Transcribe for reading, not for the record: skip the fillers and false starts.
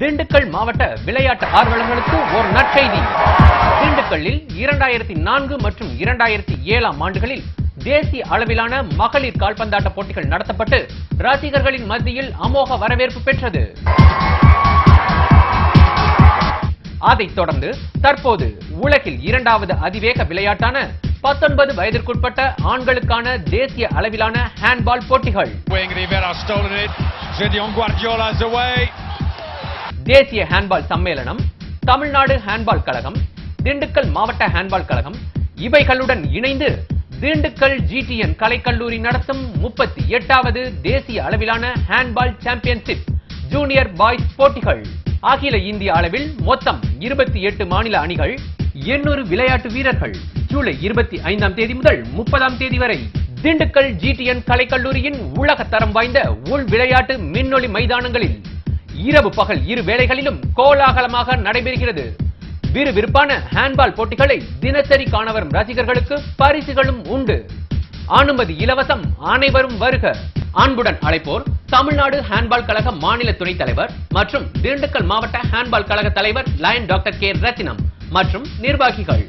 திண்டுக்கல் மாவட்ட விளையாட்டு ஆர்வலர்களுக்கு ஒரு நற்செய்தி. திண்டுக்கல்லில் 2004 மற்றும் 2007 ஆண்டுகளில் தேசிய அளவிலான மகளிர் கால்பந்தாட்ட போட்டிகள் நடத்தப்பட்டு ரசிகர்களின் மத்தியில் அமோக வரவேற்பு பெற்றது. அதைத் தொடர்ந்து தற்போது உலகில் 2வது அதிவேக விளையாட்டான 19 வயதிற்குட்பட்ட ஆண்களுக்கான தேசிய அளவிலான ஹேண்ட்பால் போட்டிகள். தேசிய ஹேண்ட்பால் சம்மேளனம், தமிழ்நாடு ஹேண்ட்பால் கழகம், திண்டுக்கல் மாவட்ட ஹேண்ட்பால் கழகம் இவைகளுடன் இணைந்து திண்டுக்கல் GTN கலைக்கல்லூரி நடத்தும் 38வது தேசிய அளவிலான ஹேண்ட்பால் சாம்பியன்ஷிப் ஜூனியர் பாய்ஸ் போட்டிகள். அகில இந்திய அளவில் மொத்தம் 28 மாநில அணிகள், 800 விளையாட்டு வீரர்கள் ஜூலை 25ஆம் தேதி முதல் 30ஆம் தேதி வரை திண்டுக்கல் GTN கலைக்கல்லூரியின் உலக தரம் வாய்ந்த உள் விளையாட்டு மின்னொளி மைதானங்களில் இரவு பகல் இரு வேளைகளிலும் கோலாகலமாக நடைபெறுகிறது. விறுவிறுப்பான ஹேண்ட்பால் போட்டிகளை தினசரி காண வரும் ரசிகர்களுக்கு பரிசுகளும் உண்டு. அனுமதி இலவசம், அனைவரும் வருக. அன்புடன் அழைப்போர் தமிழ்நாடு ஹேண்ட்பால் கழக மாநில துணைத் தலைவர் மற்றும் திண்டுக்கல் மாவட்ட ஹேண்ட்பால் கழக தலைவர் லயன் டாக்டர் கே ரத்தினம் மற்றும் நிர்வாகிகள்.